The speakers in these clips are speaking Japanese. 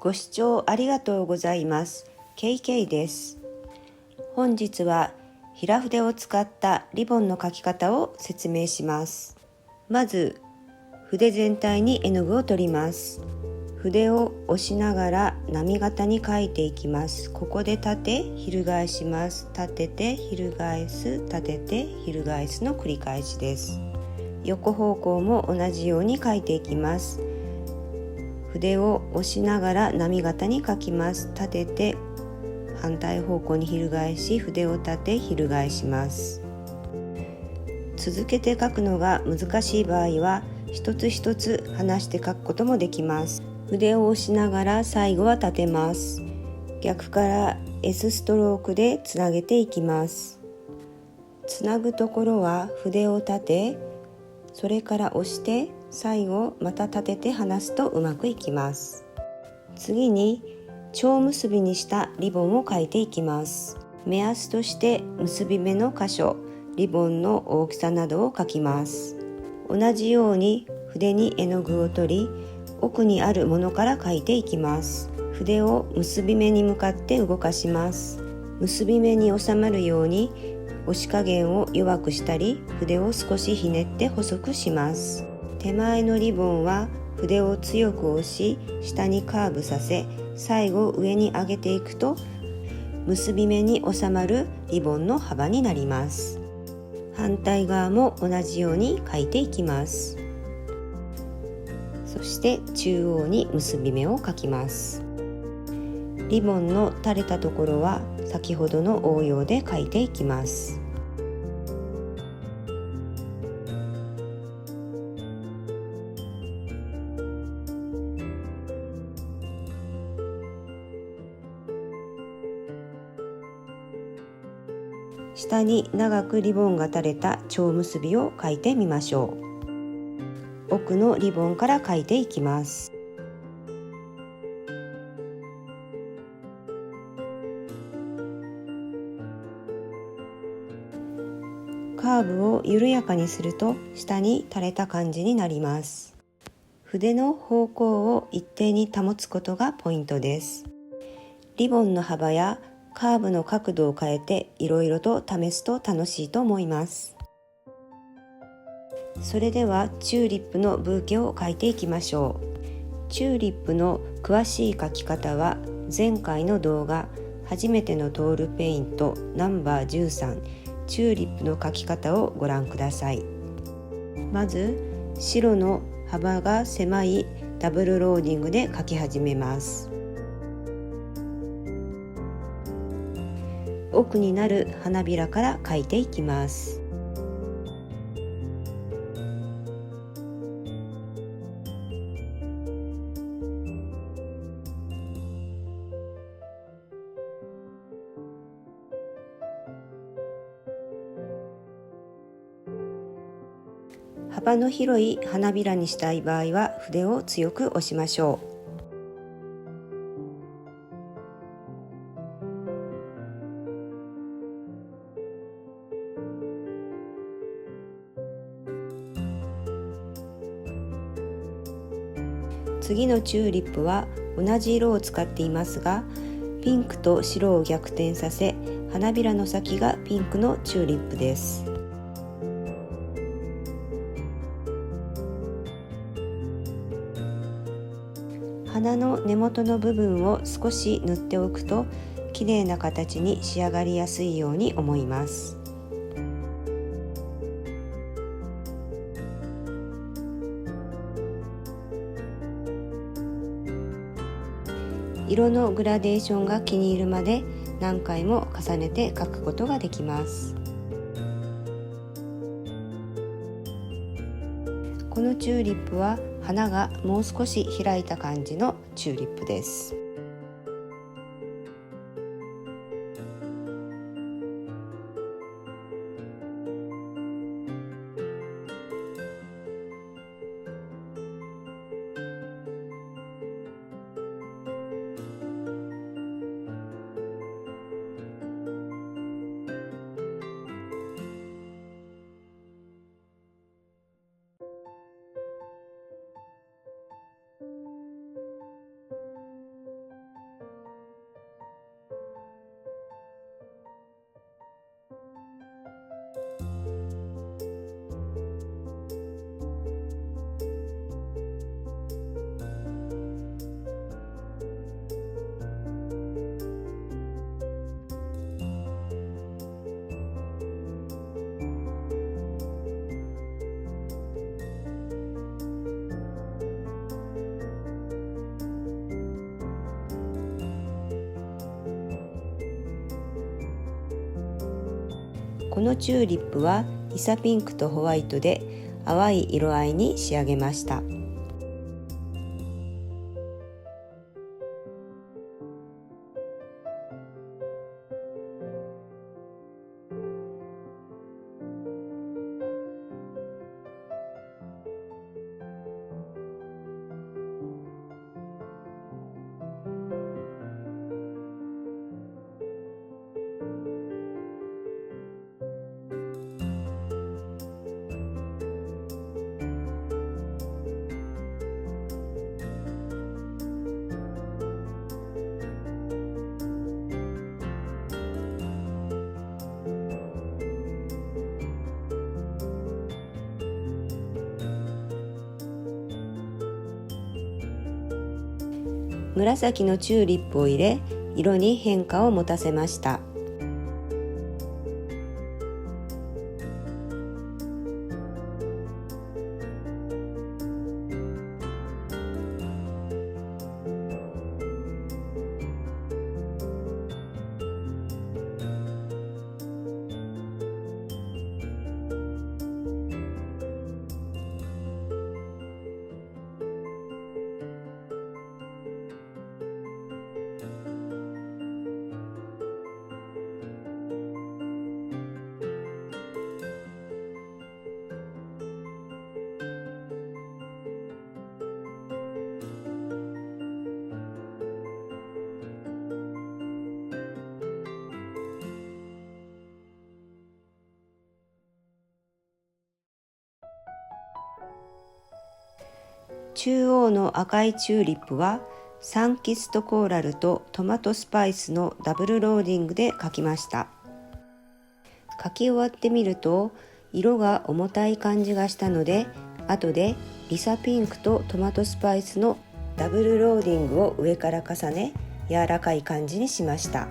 ご視聴ありがとうございます。KK です。本日は平筆を使ったリボンの描き方を説明します。まず筆全体に絵の具を取ります。筆を押しながら波形に描いていきます。ここで立て翻します。立てて翻す、立てて翻すの繰り返しです。横方向も同じように描いていきます。筆を押しながら波形に描きます。立てて反対方向に翻し、筆を立て翻します。続けて描くのが難しい場合は一つ一つ離して描くこともできます。筆を押しながら最後は立てます。逆から S ストロークでつなげていきます。つなぐところは筆を立て、それから押して最後また立てて離すとうまくいきます。次に蝶結びにしたリボンを描いていきます。目安として結び目の箇所、リボンの大きさなどを描きます。同じように筆に絵の具を取り、奥にあるものから描いていきます。筆を結び目に向かって動かします。結び目に収まるように押し加減を弱くしたり、筆を少しひねって細くします。手前のリボンは筆を強く押し、下にカーブさせ、最後上に上げていくと結び目に収まるリボンの幅になります。反対側も同じように描いていきます。そして中央に結び目を描きます。リボンの垂れたところは先ほどの応用で描いていきます。下に長くリボンが垂れた蝶結びを描いてみましょう。奥のリボンから描いていきます。カーブを緩やかにすると下に垂れた感じになります。筆の方向を一定に保つことがポイントです。リボンの幅やカーブの角度を変えていろいろと試すと楽しいと思います。それではチューリップのブーケを描いていきましょう。チューリップの詳しい描き方は前回の動画初めてのトールペイントナンバー13チューリップの描き方をご覧ください。まず白の幅が狭いダブルローディングで描き始めます。奥になる花びらから描いていきます。幅の広い花びらにしたい場合は筆を強く押しましょう。次のチューリップは同じ色を使っていますが、ピンクと白を逆転させ、花びらの先がピンクのチューリップです。花の根元の部分を少し塗っておくと綺麗な形に仕上がりやすいように思います。色のグラデーションが気に入るまで何回も重ねて描くことができます。このチューリップは花がもう少し開いた感じのチューリップです。このチューリップはイサピンクとホワイトで淡い色合いに仕上げました。紫のチューリップを入れ、色に変化を持たせました。中央の赤いチューリップはサンキストコーラルとトマトスパイスのダブルローディングで描きました。描き終わってみると色が重たい感じがしたので、後でリサピンクとトマトスパイスのダブルローディングを上から重ね、柔らかい感じにしました。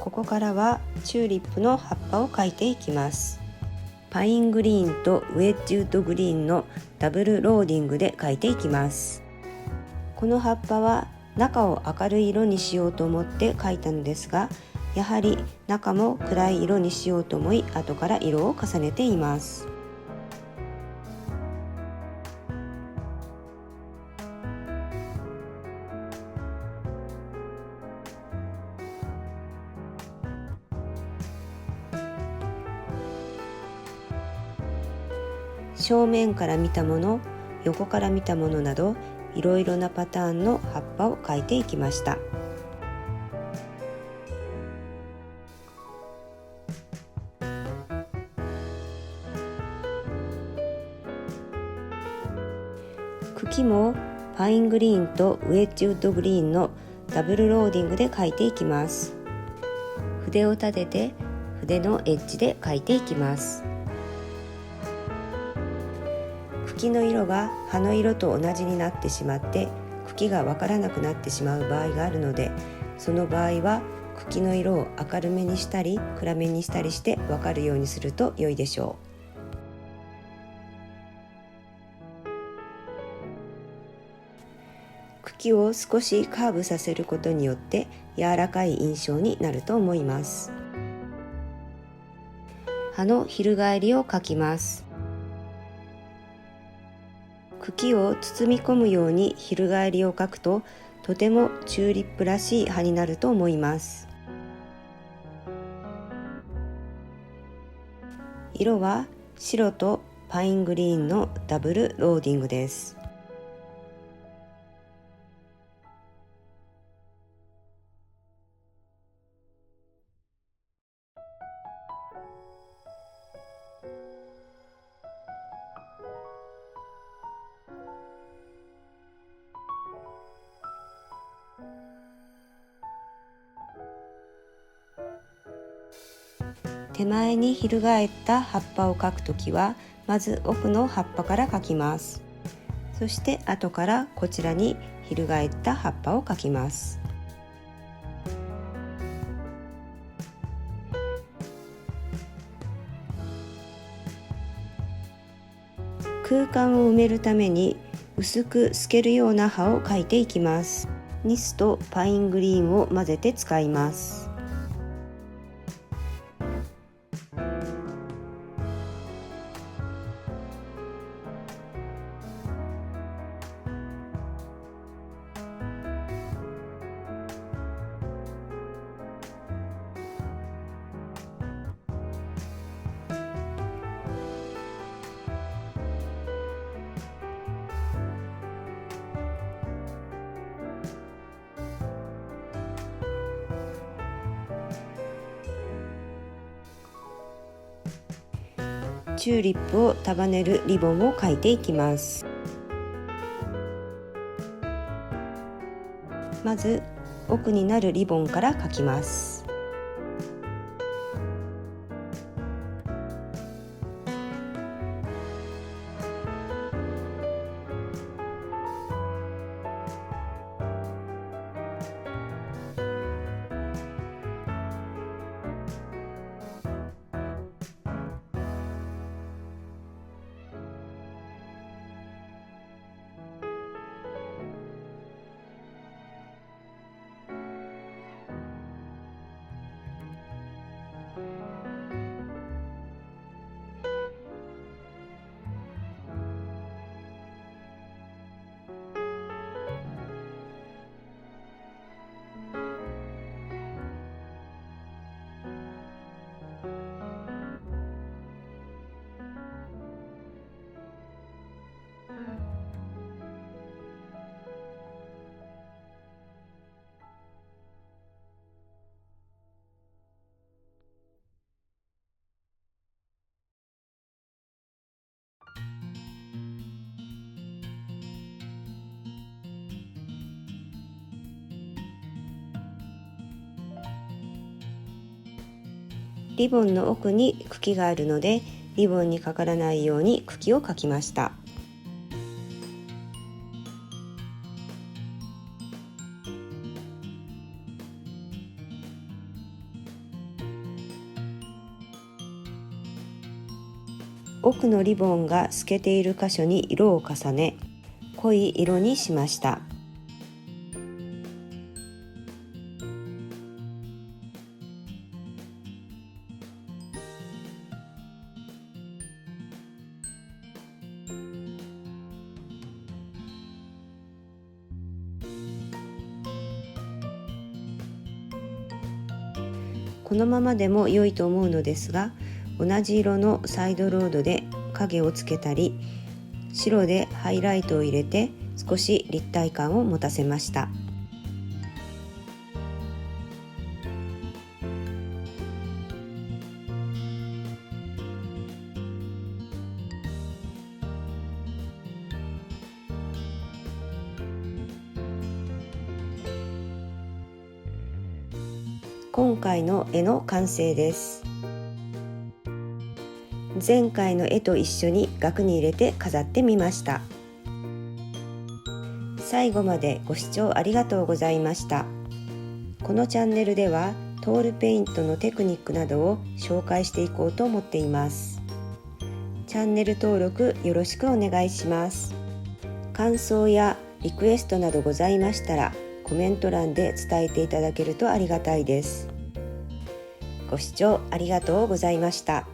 ここからはチューリップの葉っぱを描いていきます。パイングリーンとウェッジウッドグリーンのダブルローディングで描いていきます。この葉っぱは中を明るい色にしようと思って描いたのですが、やはり中も暗い色にしようと思い、後から色を重ねています。正面から見たもの、横から見たものなどいろいろなパターンの葉っぱを描いていきました。茎もパイングリーンとウェッジウッドグリーンのダブルローディングで描いていきます。筆を立てて筆のエッジで描いていきます。茎の色が葉の色と同じになってしまって茎がわからなくなってしまう場合があるので、その場合は茎の色を明るめにしたり暗めにしたりしてわかるようにすると良いでしょう。茎を少しカーブさせることによって柔らかい印象になると思います。葉の翻りを描きます。茎を包み込むように翻りを描くと、とてもチューリップらしい葉になると思います。色は白とパイングリーンのダブルローディングです。手前に翻った葉っぱを描くときは、まず奥の葉っぱから描きます。そして後からこちらに翻った葉っぱを描きます。空間を埋めるために薄く透けるような葉を描いていきます。ニスとパイングリーンを混ぜて使います。チューリップを束ねるリボンを描いていきます。まず奥になるリボンから描きます。リボンの奥に茎があるので、リボンにかからないように茎を描きました。奥のリボンが透けている箇所に色を重ね、濃い色にしました。このままでも良いと思うのですが、同じ色のサイドロードで影をつけたり、白でハイライトを入れて少し立体感を持たせました。今回の絵の完成です。前回の絵と一緒に額に入れて飾ってみました。最後までご視聴ありがとうございました。このチャンネルではトールペイントのテクニックなどを紹介していこうと思っています。チャンネル登録よろしくお願いします。感想やリクエストなどございましたらコメント欄で伝えていただけるとありがたいです。ご視聴ありがとうございました。